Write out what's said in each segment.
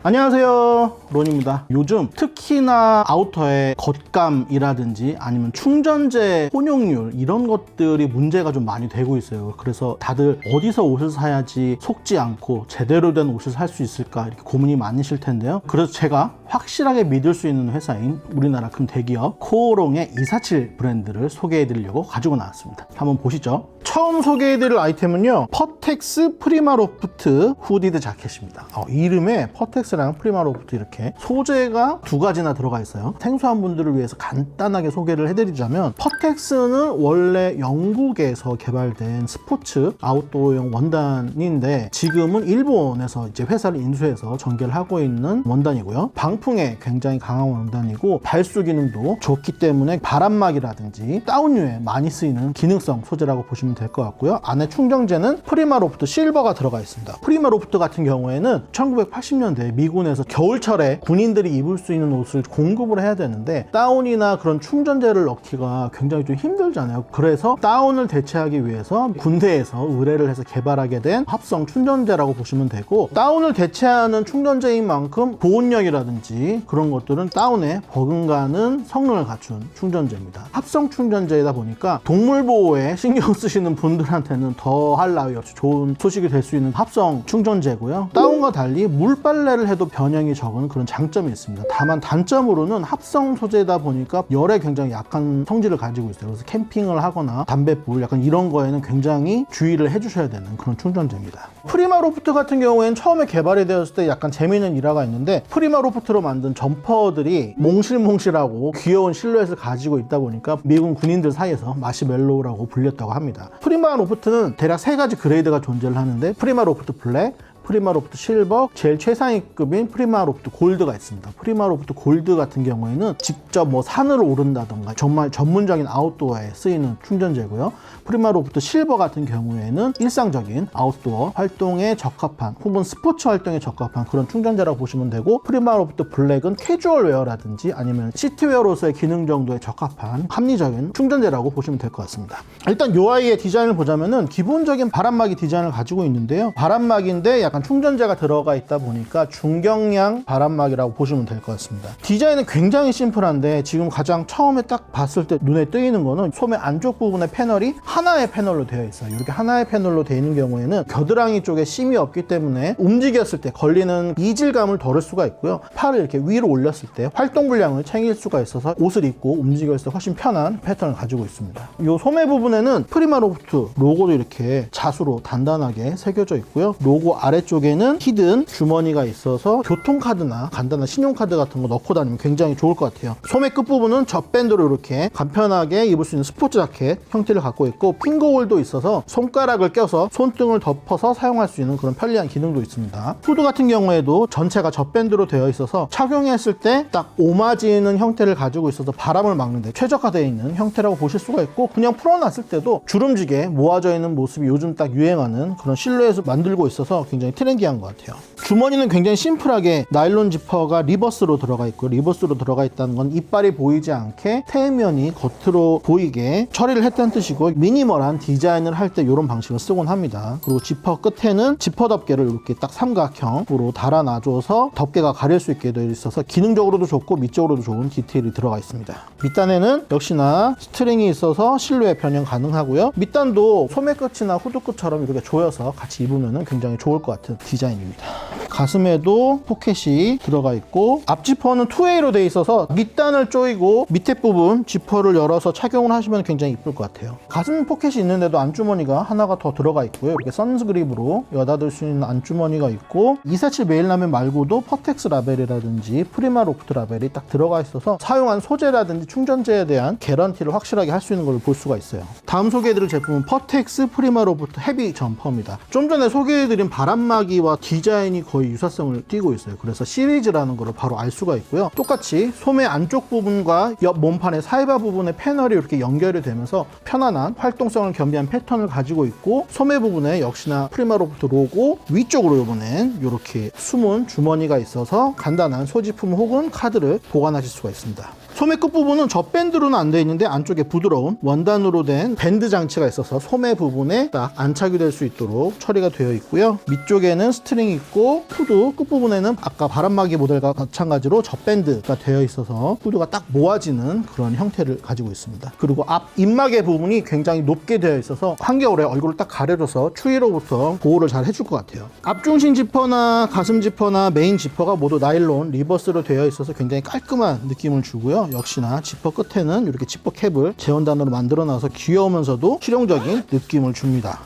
안녕하세요, 론입니다. 요즘 특히나 아우터의 겉감이라든지 아니면 충전재 혼용률 이런 것들이 문제가 좀 많이 되고 있어요. 그래서 다들 어디서 옷을 사야지 속지 않고 제대로 된 옷을 살 수 있을까 이렇게 고민이 많으실 텐데요. 그래서 제가 확실하게 믿을 수 있는 회사인 우리나라 큰 대기업 코오롱의 247 브랜드를 소개해 드리려고 가지고 나왔습니다. 한번 보시죠. 처음 소개해 드릴 아이템은요, 퍼텍스 프리마로프트 후디드 자켓입니다. 이름에 퍼텍스랑 프리마로프트 이렇게 소재가 두 가지나 들어가 있어요. 생소한 분들을 위해서 간단하게 소개를 해드리자면, 퍼텍스는 원래 영국에서 개발된 스포츠 아웃도어용 원단인데 지금은 일본에서 이제 회사를 인수해서 전개를 하고 있는 원단이고요. 방풍에 굉장히 강한 원단이고 발수 기능도 좋기 때문에 바람막이라든지 다운류에 많이 쓰이는 기능성 소재라고 보시면 될 것 같고요. 안에 충전재는 프리마로프트 실버가 들어가 있습니다. 프리마로프트 같은 경우에는 1980년대 미군에서 겨울철에 군인들이 입을 수 있는 옷을 공급을 해야 되는데 다운이나 그런 충전재를 넣기가 굉장히 좀 힘들잖아요. 그래서 다운을 대체하기 위해서 군대에서 의뢰를 해서 개발하게 된 합성 충전재라고 보시면 되고, 다운을 대체하는 충전재인 만큼 보온력이라든지 그런 것들은 다운에 버금가는 성능을 갖춘 충전재입니다. 합성 충전재이다 보니까 동물 보호에 신경 쓰시는 분들한테는 더할 나위 없이 좋은 소식이 될 수 있는 합성 충전재고요. 다운과 달리 물빨래를 해도 변형이 적은 그런 장점이 있습니다. 다만 단점으로는 합성 소재다 보니까 열에 굉장히 약한 성질을 가지고 있어요. 그래서 캠핑을 하거나 담뱃불 약간 이런 거에는 굉장히 주의를 해주셔야 되는 그런 충전재입니다. 프리마로프트 같은 경우에는 처음에 개발이 되었을 때 약간 재미있는 일화가 있는데, 프리마로프트로 만든 점퍼들이 몽실몽실하고 귀여운 실루엣을 가지고 있다 보니까 미군 군인들 사이에서 마시멜로우라고 불렸다고 합니다. 프리마로프트는 대략 세 가지 그레이드가 존재를 하는데, 프리마로프트 블랙, 프리마로프트 실버, 제일 최상위급인 프리마로프트 골드가 있습니다. 프리마로프트 골드 같은 경우에는 직접 뭐 산을 오른다던가 정말 전문적인 아웃도어에 쓰이는 충전재고요. 프리마로프트 실버 같은 경우에는 일상적인 아웃도어 활동에 적합한 혹은 스포츠 활동에 적합한 그런 충전재라고 보시면 되고, 프리마로프트 블랙은 캐주얼 웨어라든지 아니면 시티웨어로서의 기능 정도에 적합한 합리적인 충전재라고 보시면 될 것 같습니다. 일단 이 아이의 디자인을 보자면은 기본적인 바람막이 디자인을 가지고 있는데요. 바람막인데 약간 충전재가 들어가 있다 보니까 중경량 바람막이라고 보시면 될 것 같습니다. 디자인은 굉장히 심플한데 지금 가장 처음에 딱 봤을 때 눈에 띄는 거는 소매 안쪽 부분의 패널이 하나의 패널로 되어 있어요. 이렇게 하나의 패널로 되어 있는 경우에는 겨드랑이 쪽에 심이 없기 때문에 움직였을 때 걸리는 이질감을 덜을 수가 있고요. 팔을 이렇게 위로 올렸을 때 활동 분량을 챙길 수가 있어서 옷을 입고 움직였을 때 훨씬 편한 패턴을 가지고 있습니다. 이 소매 부분에는 프리마로프트 로고도 이렇게 자수로 단단하게 새겨져 있고요. 로고 아래쪽에는 히든 주머니가 있어서 교통카드나 간단한 신용카드 같은 거 넣고 다니면 굉장히 좋을 것 같아요. 소매 끝부분은 젖밴드로 이렇게 간편하게 입을 수 있는 스포츠 자켓 형태를 갖고 있고, 핑거홀도 있어서 손가락을 껴서 손등을 덮어서 사용할 수 있는 그런 편리한 기능도 있습니다. 후드 같은 경우에도 전체가 젖밴드로 되어 있어서 착용했을 때 딱 오마지는 형태를 가지고 있어서 바람을 막는데 최적화되어 있는 형태라고 보실 수가 있고, 그냥 풀어놨을 때도 주름지게 모아져 있는 모습이 요즘 딱 유행하는 그런 실루엣을 만들고 있어서 굉장히 트렌디한 것 같아요. 주머니는 굉장히 심플하게 나일론 지퍼가 리버스로 들어가 있고, 리버스로 들어가 있다는 건 이빨이 보이지 않게 테면이 겉으로 보이게 처리를 했다는 뜻이고, 미니멀한 디자인을 할 때 이런 방식을 쓰곤 합니다. 그리고 지퍼 끝에는 지퍼 덮개를 이렇게 딱 삼각형으로 달아놔줘서 덮개가 가릴 수 있게 되어 있어서 기능적으로도 좋고 미적으로도 좋은 디테일이 들어가 있습니다. 밑단에는 역시나 스트링이 있어서 실루엣 변형 가능하고요. 밑단도 소매 끝이나 후드 끝처럼 이렇게 조여서 같이 입으면 굉장히 좋을 것 같은 디자인입니다. 가슴에도 포켓이 들어가 있고, 앞 지퍼는 2A로 되어 있어서 밑단을 조이고 밑에 부분 지퍼를 열어서 착용을 하시면 굉장히 이쁠 것 같아요. 가슴 포켓이 있는데도 안주머니가 하나가 더 들어가 있고요. 이렇게 선그립으로 여닫을 수 있는 안주머니가 있고, 247 메일라멘 말고도 퍼텍스 라벨이라든지 프리마로프트 라벨이 딱 들어가 있어서 사용한 소재라든지 충전재에 대한 개런티를 확실하게 할 수 있는 걸 볼 수가 있어요. 다음 소개해드릴 제품은 퍼텍스 프리마로프트 헤비 점퍼입니다. 좀 전에 소개해드린 바람막이와 디자인이 거의 유사성을 띠고 있어요. 그래서 시리즈라는 걸 바로 알 수가 있고요. 똑같이 소매 안쪽 부분과 옆 몸판의 사이바 부분의 패널이 이렇게 연결이 되면서 편안한 활동성을 겸비한 패턴을 가지고 있고, 소매 부분에 역시나 프리마로프트 로고, 위쪽으로 이번엔 이렇게 숨은 주머니가 있어서 간단한 소지품 혹은 카드를 보관하실 수가 있습니다. 소매 끝부분은 젖밴드로는 안 되어 있는데 안쪽에 부드러운 원단으로 된 밴드 장치가 있어서 소매 부분에 딱 안착이 될 수 있도록 처리가 되어 있고요. 밑쪽에는 스트링이 있고 후드 끝부분에는 아까 바람막이 모델과 마찬가지로 젖밴드가 되어 있어서 후드가 딱 모아지는 그런 형태를 가지고 있습니다. 그리고 앞 입마개 부분이 굉장히 높게 되어 있어서 한겨울에 얼굴을 딱 가려줘서 추위로부터 보호를 잘 해줄 것 같아요. 앞중심 지퍼나 가슴 지퍼나 메인 지퍼가 모두 나일론 리버스로 되어 있어서 굉장히 깔끔한 느낌을 주고요. 역시나 지퍼 끝에는 이렇게 지퍼 캡을 재원단으로 만들어 놔서 귀여우면서도 실용적인 느낌을 줍니다.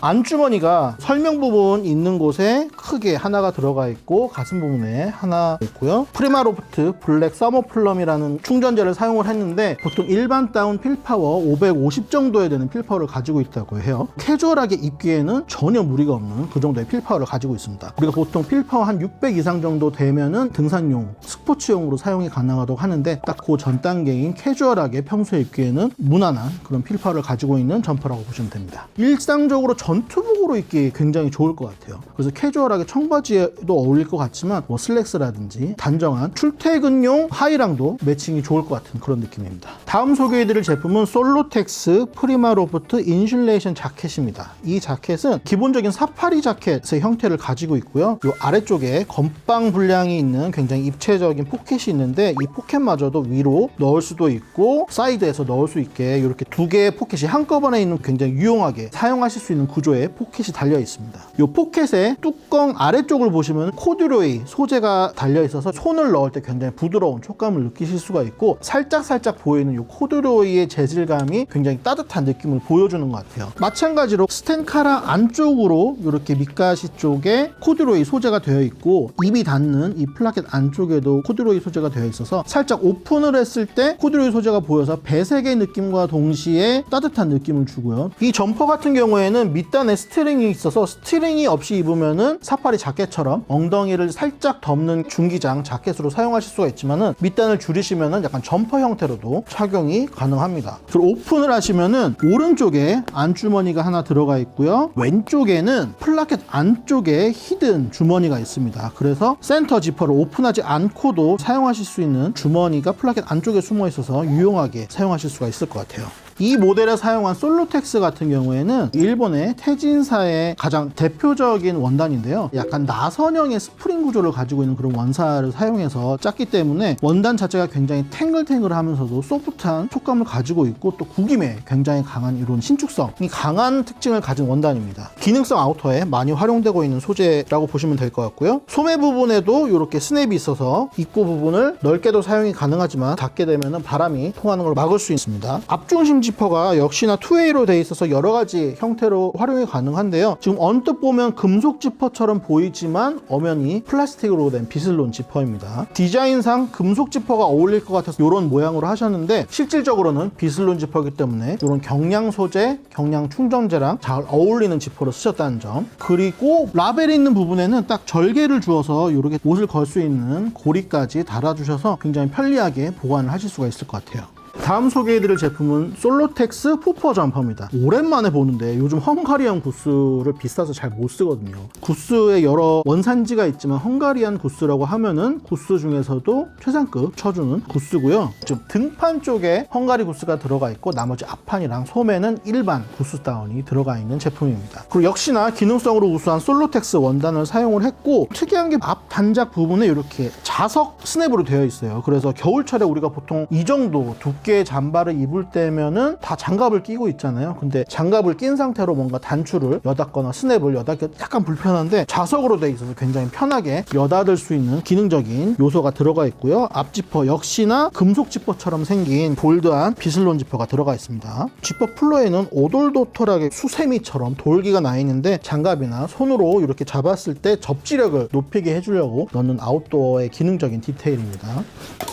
안주머니가 설명 부분 있는 곳에 크게 하나가 들어가 있고 가슴 부분에 하나 있고요. 프리마로프트 블랙 서머 플럼이라는 충전재를 사용을 했는데 보통 일반 다운 필파워 550 정도에 되는 필파워를 가지고 있다고 해요. 캐주얼하게 입기에는 전혀 무리가 없는 그 정도의 필파워를 가지고 있습니다. 우리가 보통 필파워 한 600 이상 정도 되면은 등산용, 스포츠용으로 사용이 가능하다고 하는데 딱 그 전 단계인 캐주얼하게 평소에 입기에는 무난한 그런 필파워를 가지고 있는 점퍼라고 보시면 됩니다. 일상적으로 전투복으로 입기 굉장히 좋을 것 같아요. 그래서 캐주얼하게 청바지에도 어울릴 것 같지만 뭐 슬랙스라든지 단정한 출퇴근용 하의랑도 매칭이 좋을 것 같은 그런 느낌입니다. 다음 소개해드릴 제품은 솔로텍스 프리마로프트 인슐레이션 자켓입니다. 이 자켓은 기본적인 사파리 자켓의 형태를 가지고 있고요. 이 아래쪽에 건빵 분량이 있는 굉장히 입체적인 포켓이 있는데 이 포켓마저도 위로 넣을 수도 있고 사이드에서 넣을 수 있게 이렇게 두 개의 포켓이 한꺼번에 있는 굉장히 유용하게 사용하실 수 있는 구조의 포켓이 달려 있습니다. 이 포켓의 뚜껑 아래쪽을 보시면 코듀로이 소재가 달려 있어서 손을 넣을 때 굉장히 부드러운 촉감을 느끼실 수가 있고 살짝 보이는 이 코듀로이의 재질감이 굉장히 따뜻한 느낌을 보여주는 것 같아요. 마찬가지로 스텐카라 안쪽으로 이렇게 밑가시 쪽에 코듀로이 소재가 되어 있고 입이 닿는 이 플라켓 안쪽에도 코듀로이 소재가 되어 있어서 살짝 오픈을 했을 때 코듀로이 소재가 보여서 배색의 느낌과 동시에 따뜻한 느낌을 주고요. 이 점퍼 같은 경우에는 밑단에 스트링이 있어서 스트링이 없이 입으면은 사파리 자켓처럼 엉덩이를 살짝 덮는 중기장 자켓으로 사용하실 수가 있지만은 밑단을 줄이시면은 약간 점퍼 형태로도 착용이 가능합니다. 그리고 오픈을 하시면은 오른쪽에 안주머니가 하나 들어가 있고요. 왼쪽에는 플라켓 안쪽에 히든 주머니가 있습니다. 그래서 센터 지퍼를 오픈하지 않고도 사용하실 수 있는 주머니가 플라켓 안쪽에 숨어 있어서 유용하게 사용하실 수가 있을 것 같아요. 이 모델에 사용한 솔로텍스 같은 경우에는 일본의 태진사의 가장 대표적인 원단인데요. 약간 나선형의 스프링 구조를 가지고 있는 그런 원사를 사용해서 짰기 때문에 원단 자체가 굉장히 탱글탱글하면서도 소프트한 촉감을 가지고 있고 또 구김에 굉장히 강한 이런 신축성이 강한 특징을 가진 원단입니다. 기능성 아우터에 많이 활용되고 있는 소재라고 보시면 될 것 같고요. 소매 부분에도 이렇게 스냅이 있어서 입구 부분을 넓게도 사용이 가능하지만 닫게 되면 바람이 통하는 걸 막을 수 있습니다. 앞중심 지퍼가 역시나 투웨이로 되어 있어서 여러 가지 형태로 활용이 가능한데요. 지금 언뜻 보면 금속 지퍼처럼 보이지만 엄연히 플라스틱으로 된 비슬론 지퍼입니다. 디자인상 금속 지퍼가 어울릴 것 같아서 이런 모양으로 하셨는데 실질적으로는 비슬론 지퍼이기 때문에 이런 경량 소재, 경량 충전재랑 잘 어울리는 지퍼로 쓰셨다는 점. 그리고 라벨이 있는 부분에는 딱 절개를 주어서 이렇게 옷을 걸 수 있는 고리까지 달아주셔서 굉장히 편리하게 보관을 하실 수가 있을 것 같아요. 다음 소개해드릴 제품은 솔로텍스 푸퍼 점퍼입니다. 오랜만에 보는데 요즘 헝가리안 구스를 비싸서 잘 못 쓰거든요. 구스에 여러 원산지가 있지만 헝가리안 구스라고 하면은 구스 중에서도 최상급 쳐주는 구스고요. 지금 등판 쪽에 헝가리 구스가 들어가 있고 나머지 앞판이랑 소매는 일반 구스 다운이 들어가 있는 제품입니다. 그리고 역시나 기능성으로 우수한 솔로텍스 원단을 사용을 했고 특이한 게 앞 단작 부분에 이렇게 자석 스냅으로 되어 있어요. 그래서 겨울철에 우리가 보통 이 정도 두께의 잠바를 입을 때면은 다 장갑을 끼고 있잖아요. 근데 장갑을 낀 상태로 뭔가 단추를 여닫거나 스냅을 여닫기 약간 불편한데 자석으로 되어 있어서 굉장히 편하게 여닫을 수 있는 기능적인 요소가 들어가 있고요. 앞 지퍼 역시나 금속 지퍼처럼 생긴 볼드한 비슬론 지퍼가 들어가 있습니다. 지퍼 플로에는 오돌도돌하게 수세미처럼 돌기가 나 있는데 장갑이나 손으로 이렇게 잡았을 때 접지력을 높이게 해주려고 넣는 아웃도어의 기능적인 디테일입니다.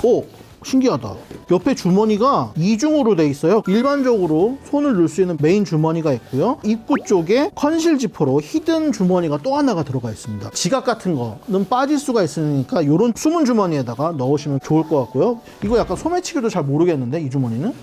오! 신기하다. 옆에 주머니가 이중으로 돼 있어요. 일반적으로 손을 넣을 수 있는 메인 주머니가 있고요. 입구 쪽에 컨실 지퍼로 히든 주머니가 또 하나가 들어가 있습니다. 지갑 같은 거는 빠질 수가 있으니까 이런 숨은 주머니에다가 넣으시면 좋을 것 같고요. 이거 약간 소매치기도 잘 모르겠는데 이 주머니는?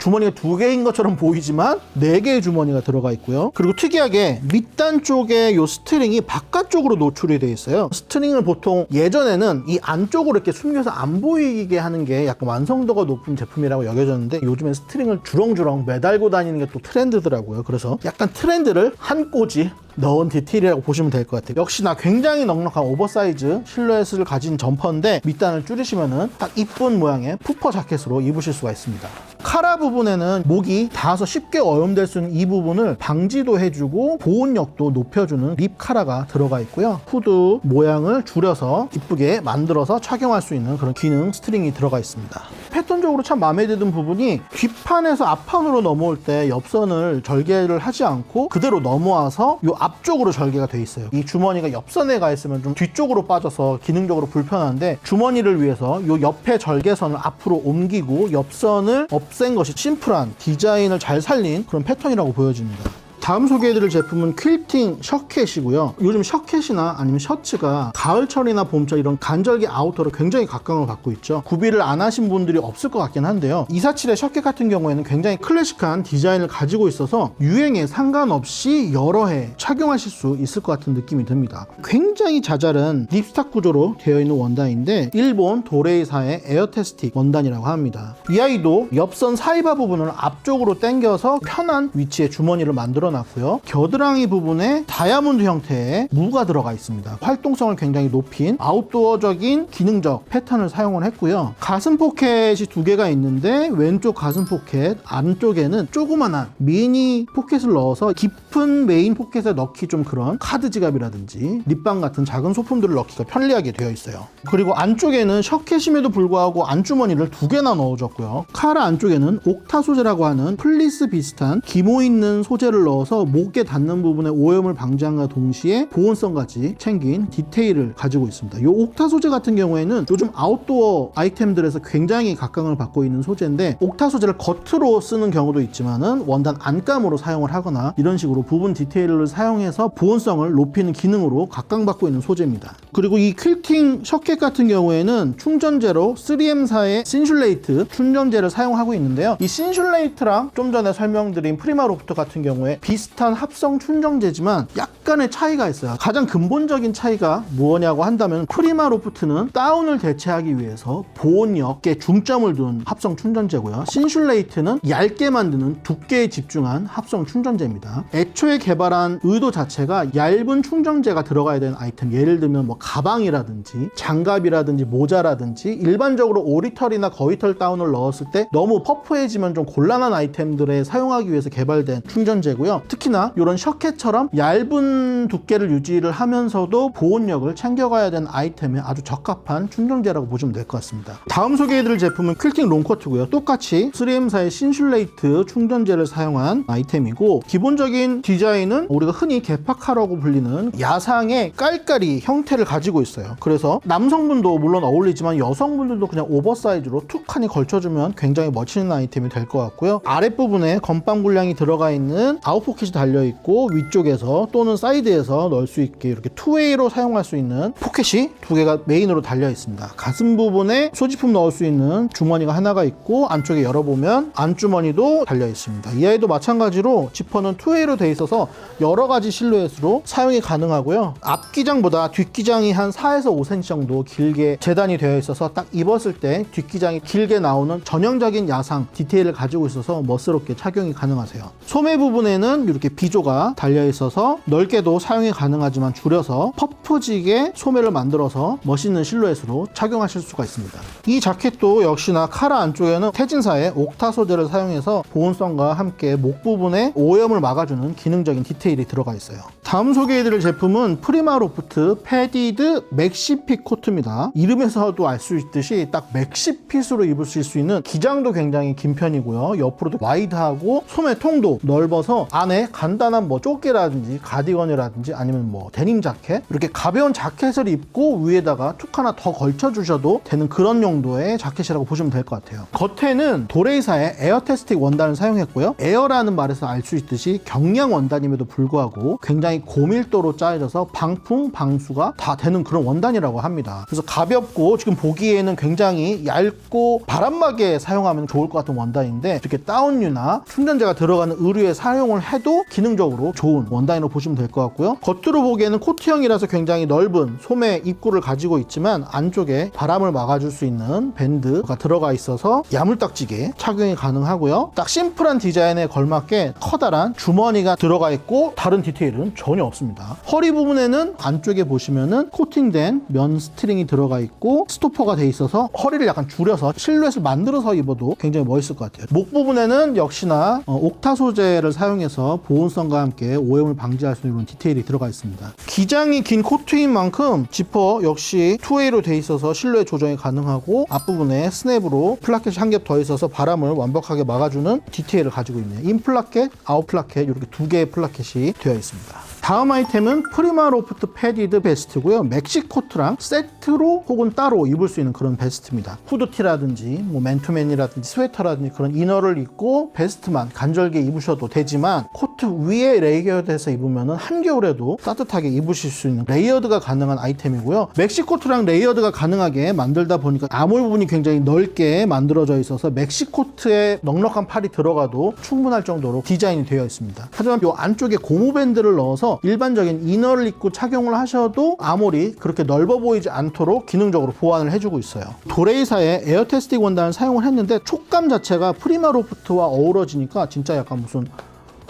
주머니가 2개인 것처럼 보이지만 4개의 주머니가 들어가 있고요. 그리고 특이하게 밑단 쪽에 요 스트링이 바깥쪽으로 노출이 되어 있어요. 스트링을 보통 예전에는 이 안쪽으로 이렇게 숨겨서 안 보이게 하는 게 약간 완성도가 높은 제품이라고 여겨졌는데 요즘엔 스트링을 주렁주렁 매달고 다니는 게 또 트렌드더라고요. 그래서 약간 트렌드를 한 꼬지 넣은 디테일이라고 보시면 될 것 같아요. 역시나 굉장히 넉넉한 오버사이즈 실루엣을 가진 점퍼인데 밑단을 줄이시면은 딱 이쁜 모양의 푸퍼 자켓으로 입으실 수가 있습니다. 카라 부분에는 목이 닿아서 쉽게 오염될 수 있는 이 부분을 방지도 해주고 보온력도 높여주는 립 카라가 들어가 있고요. 후드 모양을 줄여서 이쁘게 만들어서 착용할 수 있는 그런 기능 스트링이 들어가 있습니다. 패턴적으로 참 마음에 드는 부분이 뒷판에서 앞판으로 넘어올 때 옆선을 절개를 하지 않고 그대로 넘어와서 이 앞쪽으로 절개가 돼 있어요. 이 주머니가 옆선에 가 있으면 좀 뒤쪽으로 빠져서 기능적으로 불편한데 주머니를 위해서 이 옆에 절개선을 앞으로 옮기고 옆선을 없앤 것이 심플한 디자인을 잘 살린 그런 패턴이라고 보여집니다. 다음 소개해드릴 제품은 퀼팅 셔켓이고요. 요즘 셔켓이나 아니면 셔츠가 가을철이나 봄철 이런 간절기 아우터로 굉장히 각광을 받고 있죠. 구비를 안 하신 분들이 없을 것 같긴 한데요. 247의 셔켓 같은 경우에는 굉장히 클래식한 디자인을 가지고 있어서 유행에 상관없이 여러 해 착용하실 수 있을 것 같은 느낌이 듭니다. 굉장히 자잘한 립스탁 구조로 되어 있는 원단인데 일본 도레이사의 에어테스틱 원단이라고 합니다. 이 아이도 옆선 사이바 부분을 앞쪽으로 당겨서 편한 위치에 주머니를 만들어 놨고요. 겨드랑이 부분에 다이아몬드 형태의 무가 들어가 있습니다. 활동성을 굉장히 높인 아웃도어적인 기능적 패턴을 사용을 했고요. 가슴 포켓이 2개가 있는데 왼쪽 가슴 포켓 안쪽에는 조그만한 미니 포켓을 넣어서 깊은 메인 포켓에 넣기 좀 그런 카드 지갑이라든지 립밤 같은 작은 소품들을 넣기가 편리하게 되어 있어요. 그리고 안쪽에는 셔켓임에도 불구하고 안주머니를 2개나 넣어줬고요. 카라 안쪽에는 옥타 소재라고 하는 플리스 비슷한 기모 있는 소재를 넣어서 목에 닿는 부분에 오염을 방지함과 동시에 보온성까지 챙긴 디테일을 가지고 있습니다. 이 옥타 소재 같은 경우에는 요즘 아웃도어 아이템들에서 굉장히 각광을 받고 있는 소재인데 옥타 소재를 겉으로 쓰는 경우도 있지만은 원단 안감으로 사용을 하거나 이런 식으로 부분 디테일을 사용해서 보온성을 높이는 기능으로 각광받고 있는 소재입니다. 그리고 이 퀼팅 셔켓 같은 경우에는 충전재로 3M사의 신슐레이트 충전재를 사용하고 있는데요. 이 신슐레이트랑 좀 전에 설명드린 프리마로프트 같은 경우에 비슷한 합성 충전재지만 약간의 차이가 있어요. 가장 근본적인 차이가 뭐냐고 한다면 프리마로프트는 다운을 대체하기 위해서 보온력에 중점을 둔 합성 충전재고요. 신슐레이트는 얇게 만드는 두께에 집중한 합성 충전재입니다. 애초에 개발한 의도 자체가 얇은 충전재가 들어가야 되는 아이템, 예를 들면 뭐 가방이라든지 장갑이라든지 모자라든지 일반적으로 오리털이나 거위털 다운을 넣었을 때 너무 퍼프해지면 좀 곤란한 아이템들에 사용하기 위해서 개발된 충전재고요. 특히나 이런 셔켓처럼 얇은 두께를 유지를 하면서도 보온력을 챙겨가야 되는 아이템에 아주 적합한 충전재라고 보시면 될 것 같습니다. 다음 소개해드릴 제품은 퀼팅 롱코트고요. 똑같이 3M사의 신슐레이트 충전재를 사용한 아이템이고 기본적인 디자인은 우리가 흔히 개파카라고 불리는 야상의 깔깔이 형태를 가지고 있어요. 그래서 남성분도 물론 어울리지만 여성분들도 그냥 오버사이즈로 툭하니 걸쳐주면 굉장히 멋있는 아이템이 될 것 같고요. 아랫부분에 건빵 분량이 들어가 있는 아웃포켓이 달려있고 위쪽에서 또는 사이드에서 넣을 수 있게 이렇게 투웨이로 사용할 수 있는 포켓이 2개가 메인으로 달려 있습니다. 가슴 부분에 소지품 넣을 수 있는 주머니가 하나가 있고 안쪽에 열어보면 안주머니도 달려 있습니다. 이 아이도 마찬가지로 지퍼는 투웨이로 되어 있어서 여러 가지 실루엣으로 사용이 가능하고요. 앞기장보다 뒷기장이 한 4에서 5cm 정도 길게 재단이 되어 있어서 딱 입었을 때 뒷기장이 길게 나오는 전형적인 야상 디테일을 가지고 있어서 멋스럽게 착용이 가능하세요. 소매 부분에는 이렇게 비조가 달려 있어서 넓게도 사용이 가능하지만 줄여서 퍼프지게 소매를 만들어서 멋있는 실루엣으로 착용하실 수가 있습니다. 이 자켓도 역시나 카라 안쪽에는 태진사의 옥타 소재를 사용해서 보온성과 함께 목 부분에 오염을 막아주는 기능적인 디테일이 들어가 있어요. 다음 소개해드릴 제품은 프리마로프트 패디드 맥시핏 코트입니다. 이름에서도 알 수 있듯이 딱 맥시핏으로 입으실 수 있는 기장도 굉장히 긴 편이고요. 옆으로도 와이드하고 소매 통도 넓어서 안에 간단한 뭐 조끼라든지 가디건이라든지 아니면 뭐 데님 자켓 이렇게 가벼운 자켓을 입고 위에다가 툭 하나 더 걸쳐 주셔도 되는 그런 용도의 자켓이라고 보시면 될 것 같아요. 겉에는 도레이사의 에어테스틱 원단을 사용했고요. 에어라는 말에서 알 수 있듯이 경량 원단임에도 불구하고 굉장히 굉장히 고밀도로 짜여져서 방풍, 방수가 다 되는 그런 원단이라고 합니다. 그래서 가볍고 지금 보기에는 굉장히 얇고 바람막이에 사용하면 좋을 것 같은 원단인데 이렇게 다운류나 충전재가 들어가는 의류에 사용을 해도 기능적으로 좋은 원단으로 보시면 될 것 같고요. 겉으로 보기에는 코트형이라서 굉장히 넓은 소매 입구를 가지고 있지만 안쪽에 바람을 막아줄 수 있는 밴드가 들어가 있어서 야물딱지게 착용이 가능하고요. 딱 심플한 디자인에 걸맞게 커다란 주머니가 들어가 있고 다른 디테일은 전혀 없습니다. 허리 부분에는 안쪽에 보시면은 코팅된 면 스트링이 들어가 있고 스토퍼가 돼 있어서 허리를 약간 줄여서 실루엣을 만들어서 입어도 굉장히 멋있을 것 같아요. 목 부분에는 역시나 옥타 소재를 사용해서 보온성과 함께 오염을 방지할 수 있는 디테일이 들어가 있습니다. 기장이 긴 코트인 만큼 지퍼 역시 투웨이로 돼 있어서 실루엣 조정이 가능하고 앞부분에 스냅으로 플라켓이 한 겹 더 있어서 바람을 완벽하게 막아주는 디테일을 가지고 있네요. 인 플라켓, 아웃 플라켓 이렇게 두 개의 플라켓이 되어 있습니다. 다음 아이템은 프리마 로프트 패디드 베스트고요. 맥시 코트랑 세트로 혹은 따로 입을 수 있는 그런 베스트입니다. 후드티라든지 뭐 맨투맨이라든지 스웨터라든지 그런 이너를 입고 베스트만 간절게 입으셔도 되지만 코트 위에 레이어드해서 입으면 한겨울에도 따뜻하게 입으실 수 있는 레이어드가 가능한 아이템이고요. 맥시 코트랑 레이어드가 가능하게 만들다 보니까 아몰 부분이 굉장히 넓게 만들어져 있어서 맥시 코트에 넉넉한 팔이 들어가도 충분할 정도로 디자인이 되어 있습니다. 하지만 이 안쪽에 고무밴드를 넣어서 일반적인 이너를 입고 착용을 하셔도 아몰이 그렇게 넓어 보이지 않도록 기능적으로 보완을 해주고 있어요. 도레이사의 에어테스틱 원단을 사용을 했는데 촉감 자체가 프리마 로프트와 어우러지니까 진짜 약간 무슨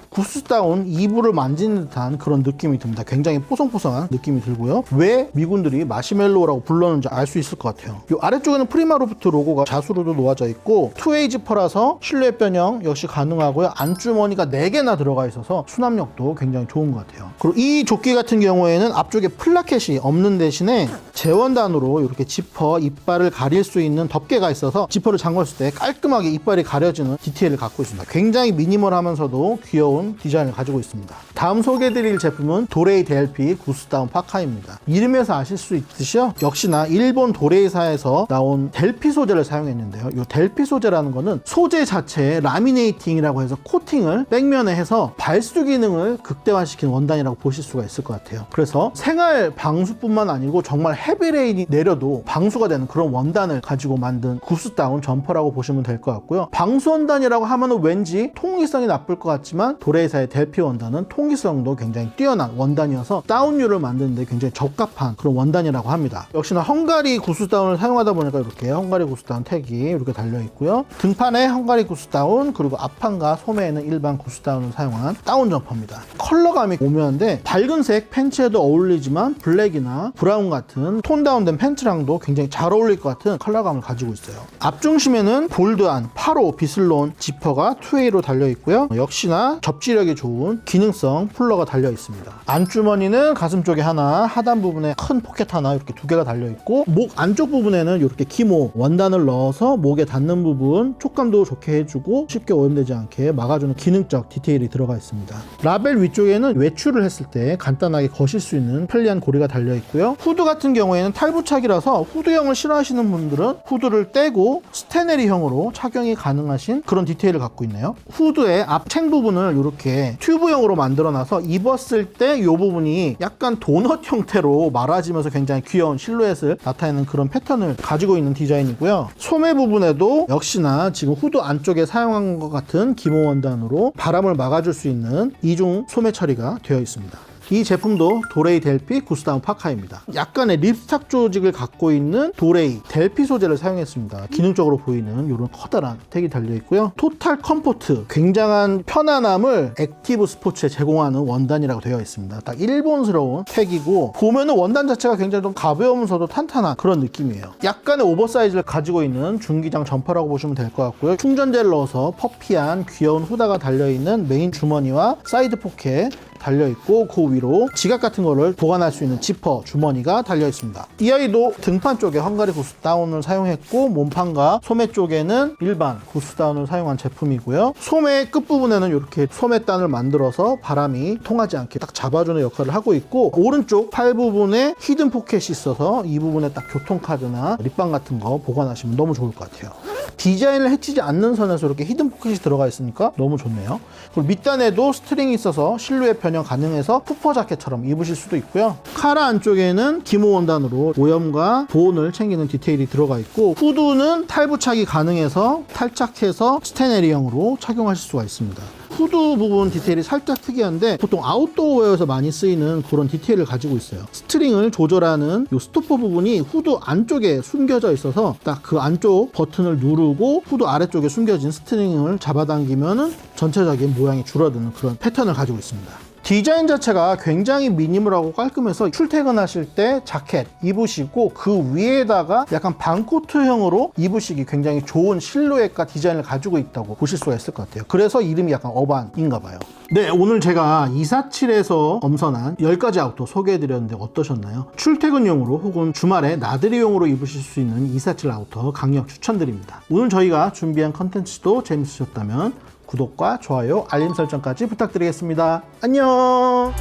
구스다운 이불을 만지는 듯한 그런 느낌이 듭니다. 굉장히 뽀송뽀송한 느낌이 들고요. 왜 미군들이 마시멜로우라고 불렀는지 알 수 있을 것 같아요. 이 아래쪽에는 프리마 로프트 로고가 자수로도 놓아져 있고 투웨이 지퍼라서 실루엣 변형 역시 가능하고요. 안주머니가 4개나 들어가 있어서 수납력도 굉장히 좋은 것 같아요. 그리고 이 조끼 같은 경우에는 앞쪽에 플라켓이 없는 대신에 재원단으로 이렇게 지퍼 이빨을 가릴 수 있는 덮개가 있어서 지퍼를 잠궜을 때 깔끔하게 이빨이 가려지는 디테일을 갖고 있습니다. 굉장히 미니멀하면서도 귀여운 디자인을 가지고 있습니다. 다음 소개해드릴 제품은 도레이 DLP 구스다운 파카입니다. 이름에서 아실 수 있듯이요. 역시나 일본 도레이사에서 나온 델피 소재를 사용했는데요. 이 델피 소재라는 거는 소재 자체에 라미네이팅이라고 해서 코팅을 백면에 해서 발수 기능을 극대화시킨 원단이라고 보실 수가 있을 것 같아요. 그래서 생활 방수뿐만 아니고 정말 헤비레인이 내려도 방수가 되는 그런 원단을 가지고 만든 구스다운 점퍼라고 보시면 될 것 같고요. 방수 원단이라고 하면 왠지 통기성이 나쁠 것 같지만 도레이사의 델피 원단은 통기성도 굉장히 뛰어난 원단이어서 다운류를 만드는데 굉장히 적합한 그런 원단이라고 합니다. 역시나 헝가리 구스다운을 사용하다 보니까 이렇게 헝가리 구스다운 택이 이렇게 달려 있고요. 등판에 헝가리 구스다운 그리고 앞판과 소매에는 일반 구스다운을 사용한 다운 점퍼입니다. 컬러감이 오묘한데 밝은색 팬츠에도 어울리지만 블랙이나 브라운 같은 톤 다운된 팬츠랑도 굉장히 잘 어울릴 것 같은 컬러감을 가지고 있어요. 앞중심에는 볼드한 8호 비슬론 지퍼가 투웨이로 달려 있고요. 역시나 접지력이 좋은 기능성 풀러가 달려 있습니다. 안주머니는 가슴 쪽에 하나, 하단 부분에 큰 포켓 하나 이렇게 2개가 달려 있고 목 안쪽 부분에는 이렇게 기모 원단을 넣어서 목에 닿는 부분 촉감도 좋게 해주고 쉽게 오염되지 않게 막아주는 기능적 디테일이 들어가 있습니다. 라벨 위쪽에는 외출을 했을 때 간단하게 거실 수 있는 편리한 고리가 달려 있고요. 후드 같은 경우에는 탈부착이라서 후드형을 싫어하시는 분들은 후드를 떼고 스테네리형으로 착용이 가능하신 그런 디테일을 갖고 있네요. 후드의 앞챙 부분을 이렇게 튜브형으로 만들어놔서 입었을 때 이 부분이 약간 도넛 형태로 말아지면서 굉장히 귀여운 실루엣을 나타내는 그런 패턴을 가지고 있는 디자인이고요. 소매 부분에도 역시나 지금 후드 안쪽에 사용한 것 같은 기모 원단으로 바람을 막아줄 수 있는 이중 소매 처리가 되어 있습니다. 이 제품도 도레이 델피 구스다운 파카입니다. 약간의 립스탁 조직을 갖고 있는 도레이 델피 소재를 사용했습니다. 기능적으로 보이는 이런 커다란 택이 달려있고요. 토탈 컴포트, 굉장한 편안함을 액티브 스포츠에 제공하는 원단이라고 되어 있습니다. 딱 일본스러운 택이고 보면은 원단 자체가 굉장히 좀 가벼우면서도 탄탄한 그런 느낌이에요. 약간의 오버사이즈를 가지고 있는 중기장 점퍼라고 보시면 될 것 같고요. 충전재를 넣어서 퍼피한 귀여운 후다가 달려있는 메인 주머니와 사이드 포켓 달려있고 그 위로 지갑 같은 거를 보관할 수 있는 지퍼 주머니가 달려있습니다. 이 아이도 등판 쪽에 헝가리 구스다운을 사용했고 몸판과 소매 쪽에는 일반 구스다운을 사용한 제품이고요. 소매 끝부분에는 이렇게 소매단을 만들어서 바람이 통하지 않게 딱 잡아주는 역할을 하고 있고 오른쪽 팔 부분에 히든 포켓이 있어서 이 부분에 딱 교통카드나 립밤 같은 거 보관하시면 너무 좋을 것 같아요. 디자인을 해치지 않는 선에서 이렇게 히든 포켓이 들어가 있으니까 너무 좋네요. 그리고 밑단에도 스트링이 있어서 실루엣 변형 가능해서 푸퍼 자켓처럼 입으실 수도 있고요. 카라 안쪽에는 기모 원단으로 오염과 보온을 챙기는 디테일이 들어가 있고, 후드는 탈부착이 가능해서 탈착해서 스테네리형으로 착용하실 수가 있습니다. 후드 부분 디테일이 살짝 특이한데 보통 아웃도어 웨어에서 많이 쓰이는 그런 디테일을 가지고 있어요. 스트링을 조절하는 이 스토퍼 부분이 후드 안쪽에 숨겨져 있어서 딱 그 안쪽 버튼을 누르고 후드 아래쪽에 숨겨진 스트링을 잡아당기면 전체적인 모양이 줄어드는 그런 패턴을 가지고 있습니다. 디자인 자체가 굉장히 미니멀하고 깔끔해서 출퇴근하실 때 자켓 입으시고 그 위에다가 약간 반코트형으로 입으시기 굉장히 좋은 실루엣과 디자인을 가지고 있다고 보실 수가 있을 것 같아요. 그래서 이름이 약간 어반인가 봐요. 네, 오늘 제가 247에서 엄선한 10가지 아우터 소개해드렸는데 어떠셨나요? 출퇴근용으로 혹은 주말에 나들이용으로 입으실 수 있는 247 아우터 강력 추천드립니다. 오늘 저희가 준비한 컨텐츠도 재밌으셨다면 구독과 좋아요, 알림 설정까지 부탁드리겠습니다. 안녕!